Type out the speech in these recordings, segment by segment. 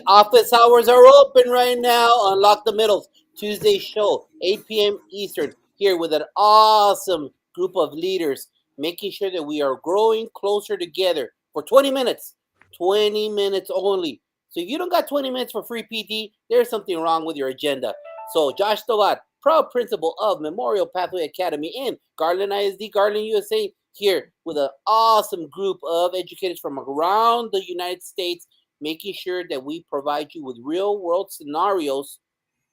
Office hours are open right now. Unlock the Middles Tuesday show, 8 p.m. Eastern, here with an awesome group of leaders, making sure that we are growing closer together for 20 minutes. 20 minutes only. So if you don't got 20 minutes for free PT, there's something wrong with your agenda. So Josh Tovad, proud principal of Memorial Pathway Academy in Garland ISD, Garland, USA, here with an awesome group of educators from around the United States, making sure that we provide you with real world scenarios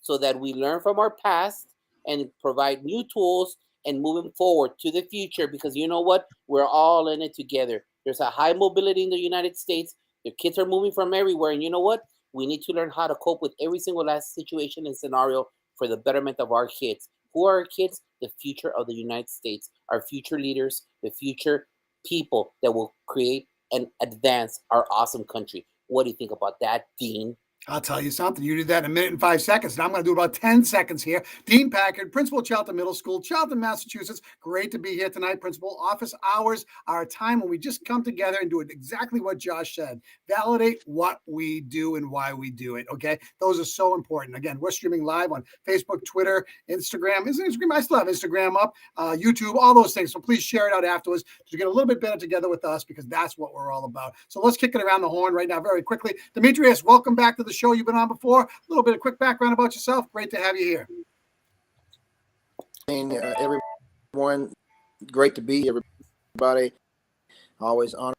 so that we learn from our past and provide new tools and moving forward to the future, because you know what? We're all in it together. There's a high mobility in the United States. The kids are moving from everywhere. And you know what? We need to learn how to cope with every single last situation and scenario for the betterment of our kids. Who are our kids? The future of the United States, our future leaders, the future people that will create and advance our awesome country. What do you think about that, Dean? I'll tell you something. You did that in 1 minute and 5 seconds. Now I'm going to do about 10 seconds here. Dean Packard, Principal of Charlton Middle School, Charlton, Massachusetts. Great to be here tonight, Principal. Office hours are a time when we just come together and do it exactly what Josh said. Validate what we do and why we do it, okay? Those are so important. Again, we're streaming live on Facebook, Twitter, Instagram. Isn't Instagram? I still have Instagram up, YouTube, all those things. So please share it out afterwards to get a little bit better together with us, because that's what we're all about. So let's kick it around the horn right now very quickly. Demetrius, welcome back to the show. You've been on before. A little bit of quick background about yourself. Great to have you here. And everyone, great to be here, everybody. Always honored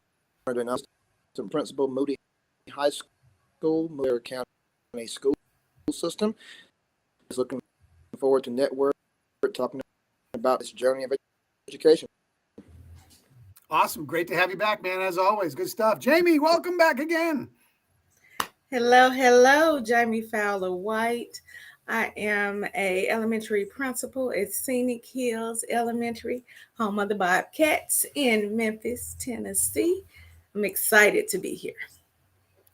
and announced to Principal Moody High School, Moody County School System. Just looking forward to network, talking about this journey of education. Awesome. Great to have you back, man, as always. Good stuff. Jamie, welcome back again. Hello, Jami Fowler White. I am a elementary principal at Scenic Hills Elementary, home of the Bobcats in Memphis, Tennessee. I'm excited to be here.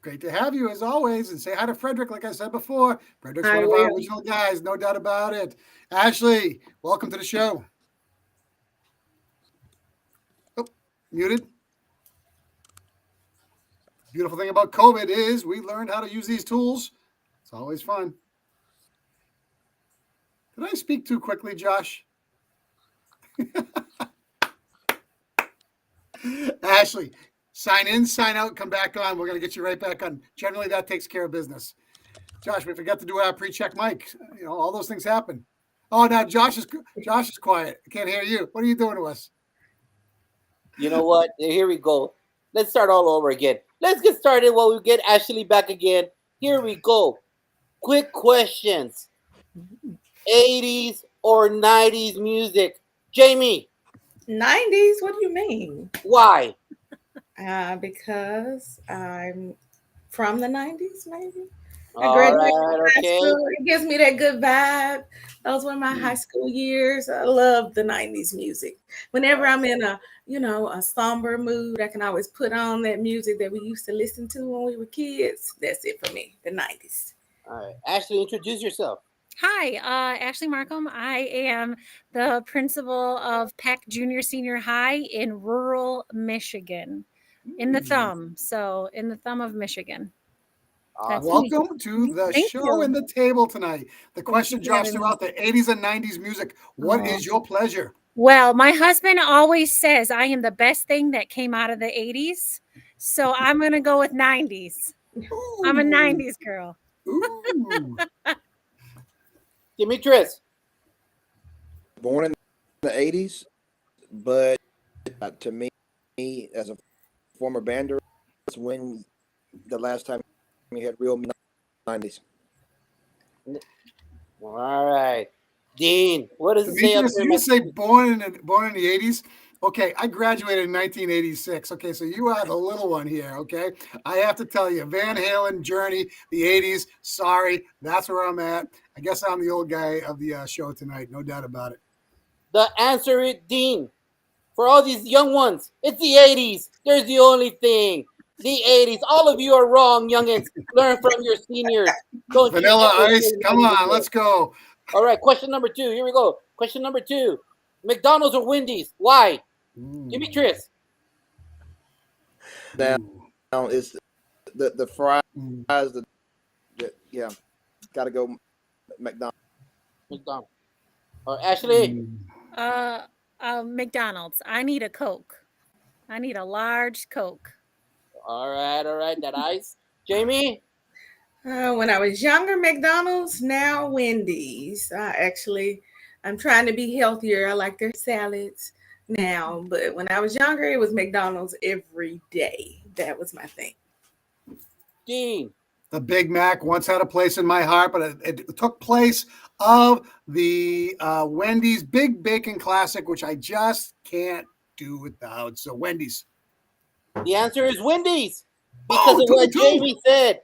Great to have you as always. And say hi to Frederick, like I said before. Frederick's one of our original guys, no doubt about it. Ashley, welcome to the show. Oh, muted. Beautiful thing about COVID is we learned how to use these tools. It's always fun. Did I speak too quickly, Josh? Ashley, sign in, sign out, come back on. We're going to get you right back on. Generally, that takes care of business. Josh, we forgot to do our pre-check mic. You know, all those things happen. Oh, now Josh is quiet. I can't hear you. What are you doing to us? You know what? Here we go. Let's start all over again. Let's get started while we get Ashley back again. Here we go. Quick questions. 80s or 90s music? Jamie. 90s? What do you mean? Why? Because I'm from the 90s, maybe. All right, okay. It gives me that good vibe. Those were my high school years. I love the 90s music. Whenever I'm in a somber mood, I can always put on that music that we used to listen to when we were kids. That's it for me, the 90s. All right. Ashley, introduce yourself. Hi, Ashley Markham. I am the principal of Peck Junior Senior High in rural Michigan, in the thumb. So in the thumb of Michigan. Welcome to the show and the table tonight. The question Josh threw out, the 80s and 90s music. What is your pleasure? Well, my husband always says I am the best thing that came out of the 80s. So I'm going to go with 90s. Ooh. I'm a 90s girl. Demetrius. Born in the 80s, but to me, as a former bander, it's when the last time we had real 90s. All right. Dean, what does it say up there? You say born in the 80s? Okay, I graduated in 1986. Okay, so you are the little one here, okay? I have to tell you, Van Halen, Journey, the 80s, sorry, that's where I'm at. I guess I'm the old guy of the show tonight, no doubt about it. The answer is, Dean, for all these young ones, it's the 80s. There's the only thing. The 80s. All of you are wrong, youngins. Learn from your seniors. Don't Vanilla Ice, come on, let's go. All right, question number 2. Here we go. Question number 2. McDonald's or Wendy's? Why? Demetrius. Now is the fries guys, yeah, got to go McDonald's. McDonald's. Or Ashley, Uh, McDonald's. I need a Coke. I need a large Coke. all right, that ice. Jamie, When I was younger, McDonald's, now Wendy's. I'm trying to be healthier. I like their salads now, but when I was younger, it was McDonald's every day. That was my thing. Dean, The Big Mac once had a place in my heart, but it took place of the Wendy's Big Bacon Classic, which I just can't do without. So Wendy's. the answer is Wendy's because of what 2-2. Jamie said.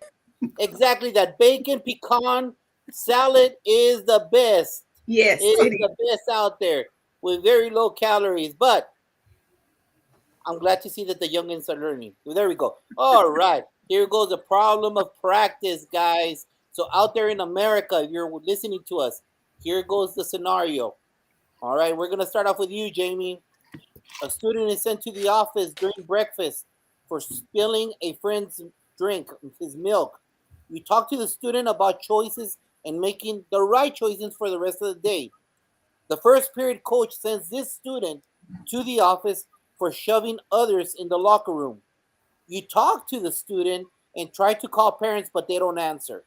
Exactly, that bacon pecan salad is the best. Yes, It is it is. the best out there with very low calories. But I'm glad to see that the youngins are learning. There we go. All right. Here goes the problem of practice, guys. So out there in America, if you're listening to us, here goes the scenario. All right, we're going to start off with you, Jamie. A student is sent to the office during breakfast for spilling a friend's drink, his milk. You talk to the student about choices and making the right choices for the rest of the day. The first period coach sends this student to the office for shoving others in the locker room. You talk to the student and try to call parents, but they don't answer.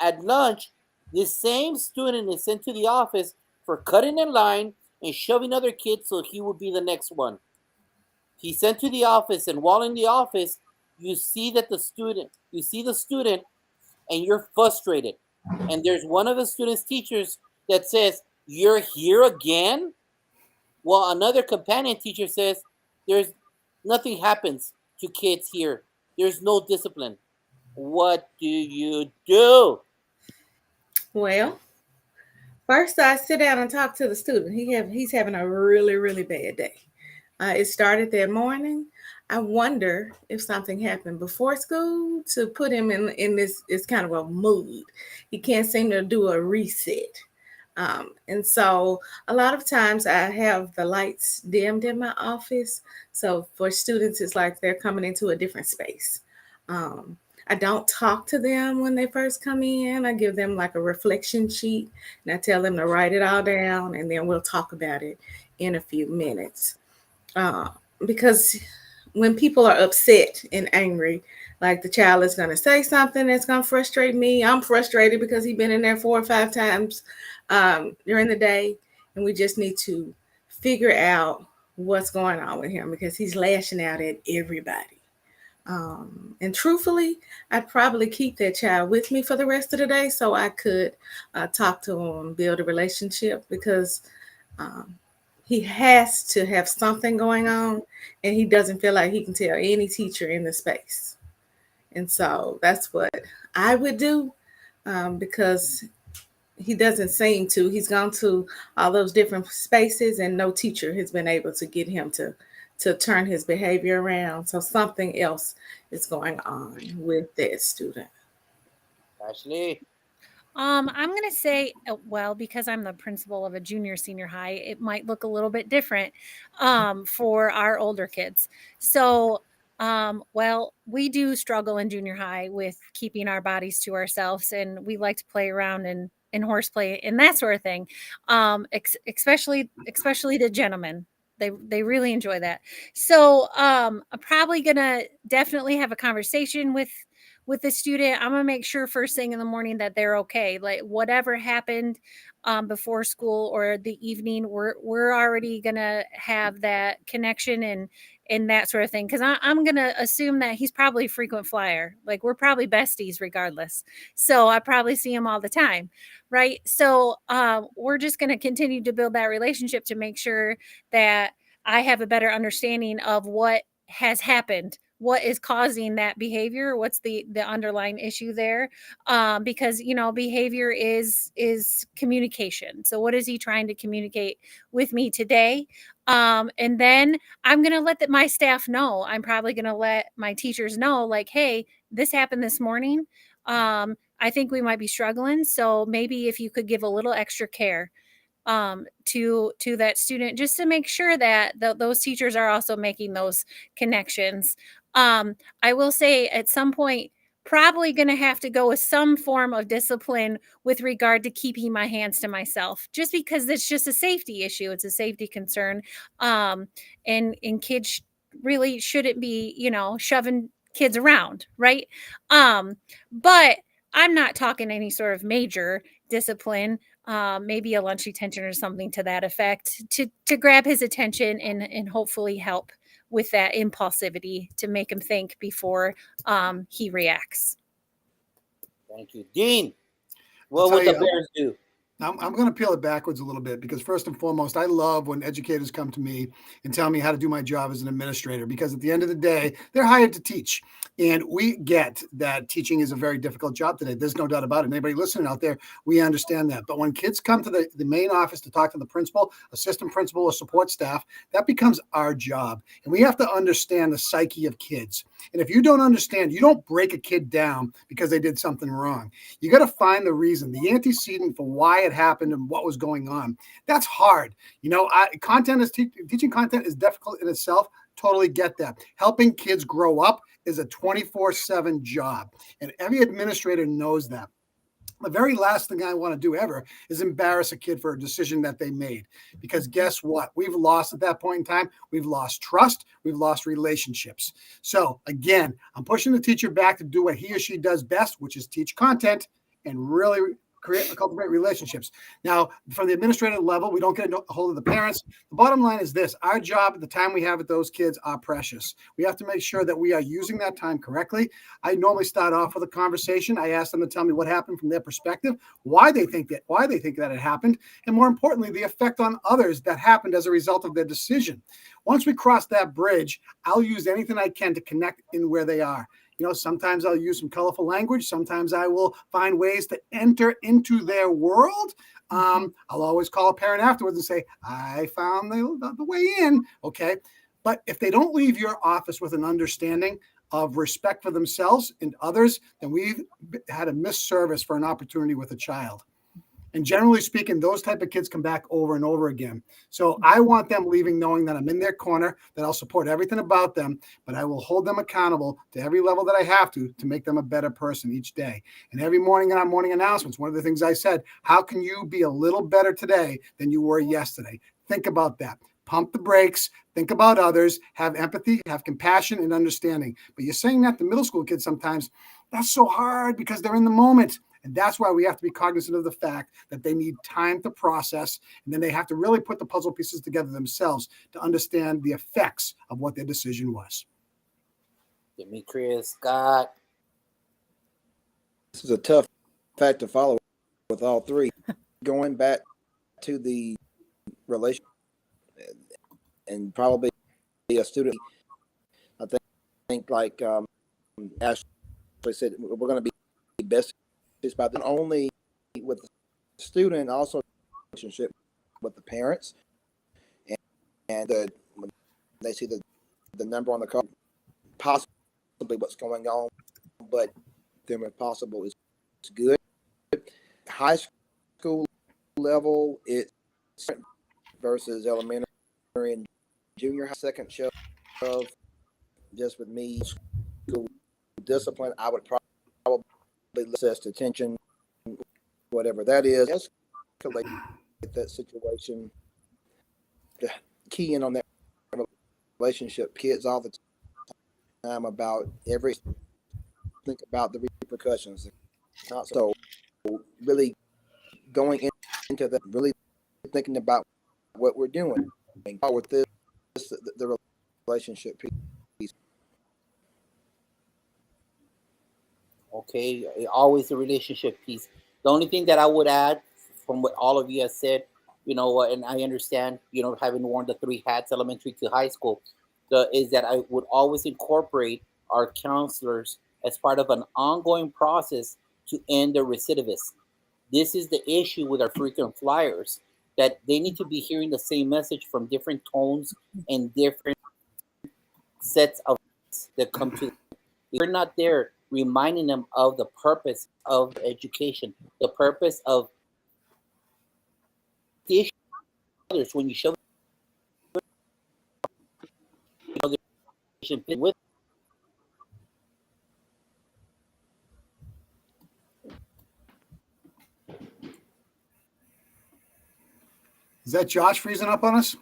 At lunch, this same student is sent to the office for cutting in line and shoving other kids so he would be the next one. He's sent to the office, and while in the office, you see the student, and you're frustrated. And there's one of the student's teachers that says, "You're here again?" Well, another companion teacher says, "There's nothing happens to kids here. There's no discipline." What do you do? Well, first I sit down and talk to the student. He's having a really, really bad day. It started that morning. I wonder if something happened before school to put him in this is kind of a mood. He can't seem to do a reset. And so a lot of times I have the lights dimmed in my office. So for students, it's like they're coming into a different space. Um, I don't talk to them when they first come in. I give them like a reflection sheet and I tell them to write it all down and then we'll talk about it in a few minutes. Uh, because when people are upset and angry, like the child is going to say something that's going to frustrate me. I'm frustrated because he's been in there 4 or 5 times during the day, and we just need to figure out what's going on with him because he's lashing out at everybody. And truthfully, I'd probably keep that child with me for the rest of the day so I could talk to him, build a relationship because he has to have something going on and he doesn't feel like he can tell any teacher in the space. And so that's what I would do because he doesn't seem to. He's gone to all those different spaces and no teacher has been able to get him to turn his behavior around. So something else is going on with that student. Ashley, I'm going to say, well, because I'm the principal of a junior senior high, it might look a little bit different for our older kids. So, well, we do struggle in junior high with keeping our bodies to ourselves, and we like to play around and horseplay and that sort of thing. Especially the gentlemen. They really enjoy that. So I'm probably gonna definitely have a conversation with the student. I'm gonna make sure first thing in the morning that they're okay. Like whatever happened before school or the evening, we're already gonna have that connection and that sort of thing. Because I'm gonna assume that he's probably a frequent flyer. Like we're probably besties regardless. So I probably see him all the time, right? So we're just gonna continue to build that relationship to make sure that I have a better understanding of what has happened, what is causing that behavior, what's the underlying issue there, because behavior is communication. So what is he trying to communicate with me today? And then I'm going to let my staff know. I'm probably going to let my teachers know, like, hey, this happened this morning. I think we might be struggling, so maybe if you could give a little extra care to that student, just to make sure that those teachers are also making those connections. I will say at some point probably going to have to go with some form of discipline with regard to keeping my hands to myself, just because it's just a safety issue. It's a safety concern. And kids really shouldn't be, shoving kids around, right? But I'm not talking any sort of major discipline, maybe a lunch detention or something to that effect, to grab his attention and hopefully help with that impulsivity to make him think before he reacts. Thank you. Dean, what would the Bears do? I'm going to peel it backwards a little bit, because first and foremost, I love when educators come to me and tell me how to do my job as an administrator, because at the end of the day, they're hired to teach. And we get that teaching is a very difficult job today. There's no doubt about it. Anybody listening out there, we understand that. But when kids come to the main office to talk to the principal, assistant principal, or support staff, that becomes our job. And we have to understand the psyche of kids. And if you don't understand, you don't break a kid down because they did something wrong. You got to find the reason, the antecedent for why it happened and what was going on. That's hard. Teaching content is difficult in itself. Totally get that. Helping kids grow up is a 24/7 job, and every administrator knows that. The very last thing I want to do ever is embarrass a kid for a decision that they made, because guess what? We've lost at that point in time. We've lost trust. We've lost relationships. So again, I'm pushing the teacher back to do what he or she does best, which is teach content and really cultivate relationships. Now, from the administrative level, we don't get a hold of the parents. The bottom line is this: our job at the time we have with those kids are precious. We have to make sure that we are using that time correctly. I normally start off with a conversation. I ask them to tell me what happened from their perspective, why they think that it happened, and more importantly, the effect on others that happened as a result of their decision. Once we cross that bridge, I'll use anything I can to connect in where they are. Sometimes I'll use some colorful language. Sometimes I will find ways to enter into their world. I'll always call a parent afterwards and say, I found the way in. Okay. But if they don't leave your office with an understanding of respect for themselves and others, then we've had a missed service for an opportunity with a child. And generally speaking, those type of kids come back over and over again. So I want them leaving knowing that I'm in their corner, that I'll support everything about them, but I will hold them accountable to every level that I have to make them a better person each day. And every morning in our morning announcements, one of the things I said, how can you be a little better today than you were yesterday? Think about that. Pump the brakes, think about others, have empathy, have compassion and understanding. But you're saying that to middle school kids sometimes, that's so hard because they're in the moment. And that's why we have to be cognizant of the fact that they need time to process, and then they have to really put the puzzle pieces together themselves to understand the effects of what their decision was. Demetrius, Scott. This is a tough fact to follow with all three. Going back to the relation, and probably a student, I think like Ashley said, we're going to be best about not only with the student, also relationship with the parents, and when they see the number on the card, possibly what's going on, but them if possible is good. High school level, it's versus elementary and junior high. Second show of just with me, school discipline, I would probably assess attention, whatever that is, escalate that situation, key in on that relationship. Kids all the time think about the repercussions. So really going into that, really thinking about what we're doing with this, the relationship piece. Okay, always the relationship piece. The only thing that I would add from what all of you have said, and I understand, having worn the three hats, elementary to high school, is that I would always incorporate our counselors as part of an ongoing process to end the recidivism. This is the issue with our frequent flyers, that they need to be hearing the same message from different tones and different sets of that come to them. We're not there reminding them of the purpose of education, the purpose of the issue others when you show them with Is that Josh freezing up on us?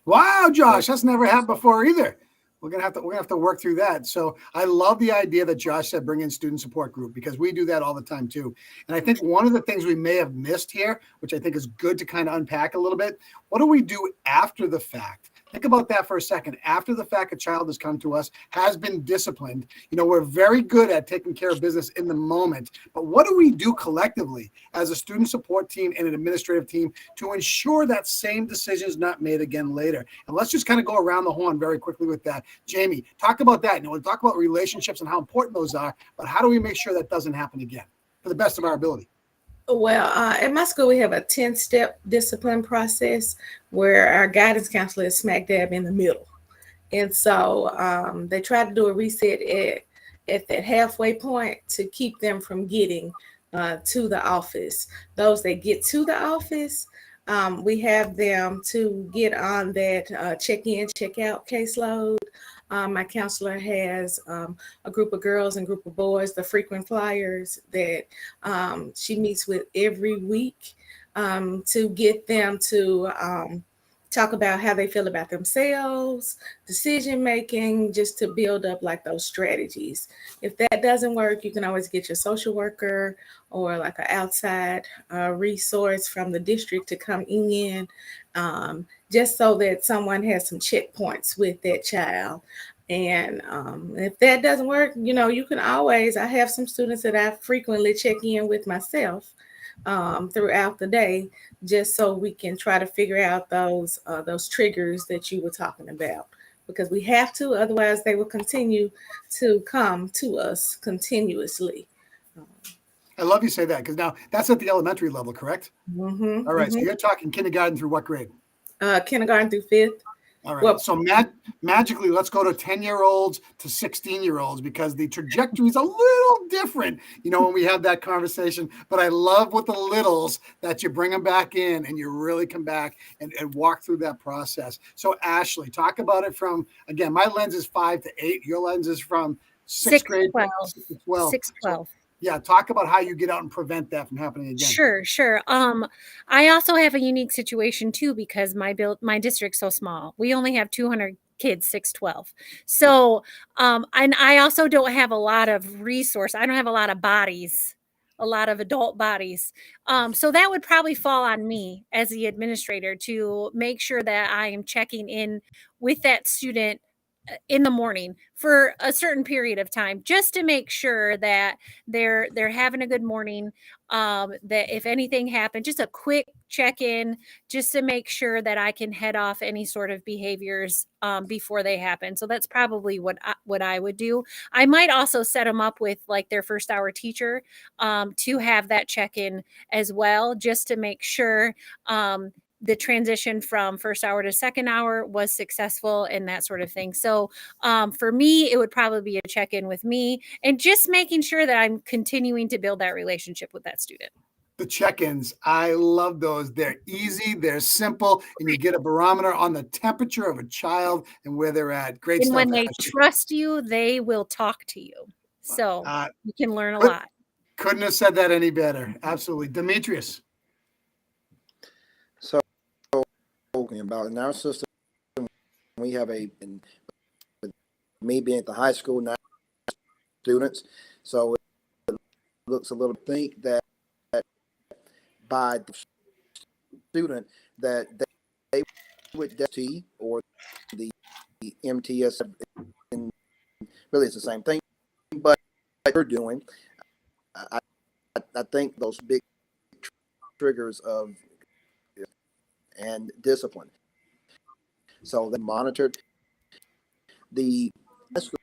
Wow, Josh, that's never happened before either. We're gonna have to work through that. So I love the idea that Josh said bring in student support group, because we do that all the time too. And I think one of the things we may have missed here, which I think is good to kind of unpack a little bit, what do we do after the fact? Think about that for a second. After the fact, a child has come to us, has been disciplined. We're very good at taking care of business in the moment, but what do we do collectively as a student support team and an administrative team to ensure that same decision is not made again later? And let's just kind of go around the horn very quickly with that. Jami, talk about that. We'll talk about relationships and how important those are, but how do we make sure that doesn't happen again for the best of our ability? Well, at my school, we have a 10-step discipline process where our guidance counselor is smack dab in the middle. And so they try to do a reset at that halfway point to keep them from getting to the office. Those that get to the office, we have them to get on that check-in, check-out caseload. My counselor has a group of girls and group of boys, the frequent flyers, that she meets with every week to get them to talk about how they feel about themselves, decision making, just to build up like those strategies. If that doesn't work, you can always get your social worker or like an outside resource from the district to come in, just so that someone has some checkpoints with that child. And if that doesn't work, you can always, I have some students that I frequently check in with myself throughout the day, just so we can try to figure out those triggers that you were talking about, because we have to, otherwise they will continue to come to us continuously. I love you say that, because now that's at the elementary level, correct? Mm-hmm, All right. So you're talking kindergarten through what grade? Kindergarten through 5th. All right. So magically, let's go to 10-year-olds to 16-year-olds, because the trajectory is a little different, when we have that conversation. But I love with the littles that you bring them back in and you really come back and walk through that process. So Ashley, talk about it from, again, my lens is 5 to 8. Your lens is from 6th grade to 12. 6 to 12. Yeah, talk about how you get out and prevent that from happening again. Sure. I also have a unique situation too, because my district's so small. We only have 200 kids, 612. So, and I also don't have a lot of resource. I don't have a lot of bodies, a lot of adult bodies. So that would probably fall on me as the administrator to make sure that I am checking in with that student in the morning for a certain period of time, just to make sure that they're having a good morning, that if anything happened, just a quick check-in, just to make sure that I can head off any sort of behaviors before they happen. So that's probably what I would do. I might also set them up with like their first hour teacher to have that check-in as well, just to make sure the transition from first hour to second hour was successful and that sort of thing. So for me, it would probably be a check-in with me and just making sure that I'm continuing to build that relationship with that student. The check-ins, I love those. They're easy, they're simple, and you get a barometer on the temperature of a child and where they're at. Great and stuff. And when they trust you, they will talk to you. So you can learn a lot. Couldn't have said that any better. Absolutely. Demetrius. So, talking about in our system, we have me being at the high school, 9 students. So it looks a little think that by the student that they would T or the MTS, and really it's the same thing, but we're doing, I think those big triggers of and discipline. So they monitored. The school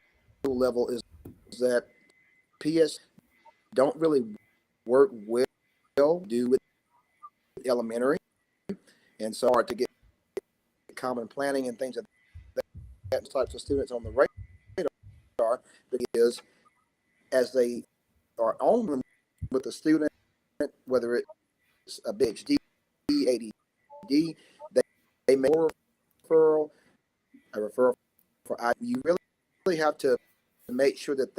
level is that PS don't really work well do with elementary, and so hard to get common planning and things of that types of students on the radar, because as they are on with the student, whether it's a PhD, ADD, they make a referral for you really have to make sure that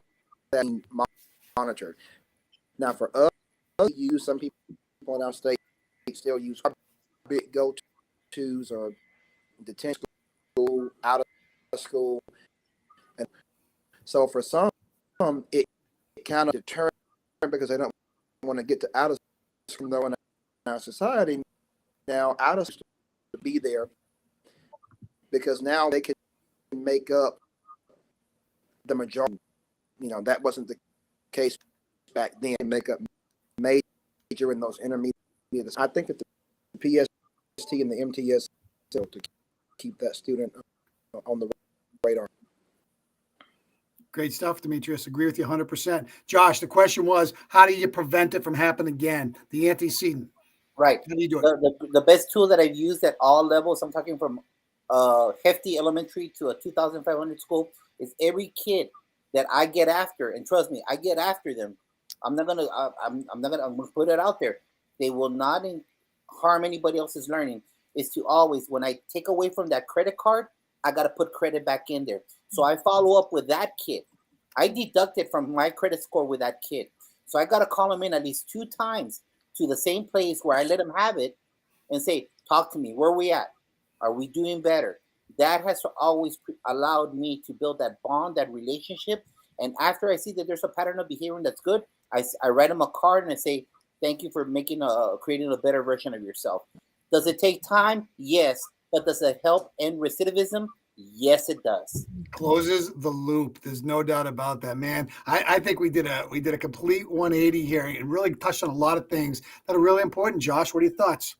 that's monitored. Now for us, some people in our state still use our big go-to issues or detention school, out of school. And so for some, it kind of deterred because they don't want to get to out of school. Though in our society now, out of school to be there because now they can make up the majority. You know, that wasn't the case back then. Make up major in those intermediate. I think that the PST and the MTS to keep that student on the radar. Great stuff, Demetrius. Agree with you 100%. Josh, the question was, how do you prevent it from happening again? The antecedent. Right. How do you do it? The best tool that I've used at all levels, I'm talking from hefty elementary to a 2,500 school, is every kid that I get after, and trust me, I get after them. I'm gonna put it out there. They will not harm anybody else's learning. Is to always, when I take away from that credit card, I got to put credit back in there. So I follow up with that kid. I deducted from my credit score with that kid. So I got to call him in at least 2 times to the same place where I let him have it and say, talk to me. Where are we at? Are we doing better? That has always allowed me to build that bond, that relationship. And after I see that there's a pattern of behavior that's good, I write him a card and I say, thank you for creating a better version of yourself. Does it take time? Yes. But does it help end recidivism? Yes, it does. Closes the loop. There's no doubt about that, man. I think we did a complete 180 here and really touched on a lot of things that are really important. Josh, what are your thoughts?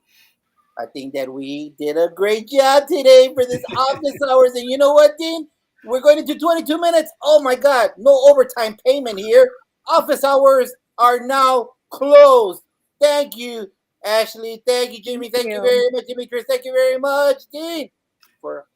I think that we did a great job today for this office hours. And you know what, Dean? We're going into 22 minutes. Oh my God, no overtime payment here. Office hours are now closed. Thank you, Ashley. Thank you, Jimmy. Thank you very much, Demetrius. Thank you very much, Dean, for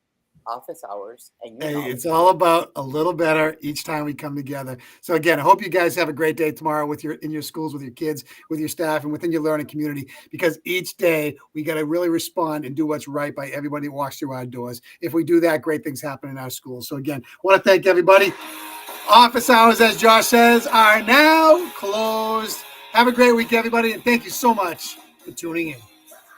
office hours. And hey, it's all about a little better each time we come together. So again, I hope you guys have a great day tomorrow in your schools, with your kids, with your staff, and within your learning community, because each day we got to really respond and do what's right by everybody that walks through our doors. If we do that, great things happen in our schools. So again, I want to thank everybody. Office hours, as Josh says, are now closed. Have a great week, everybody, and thank you so much for tuning in.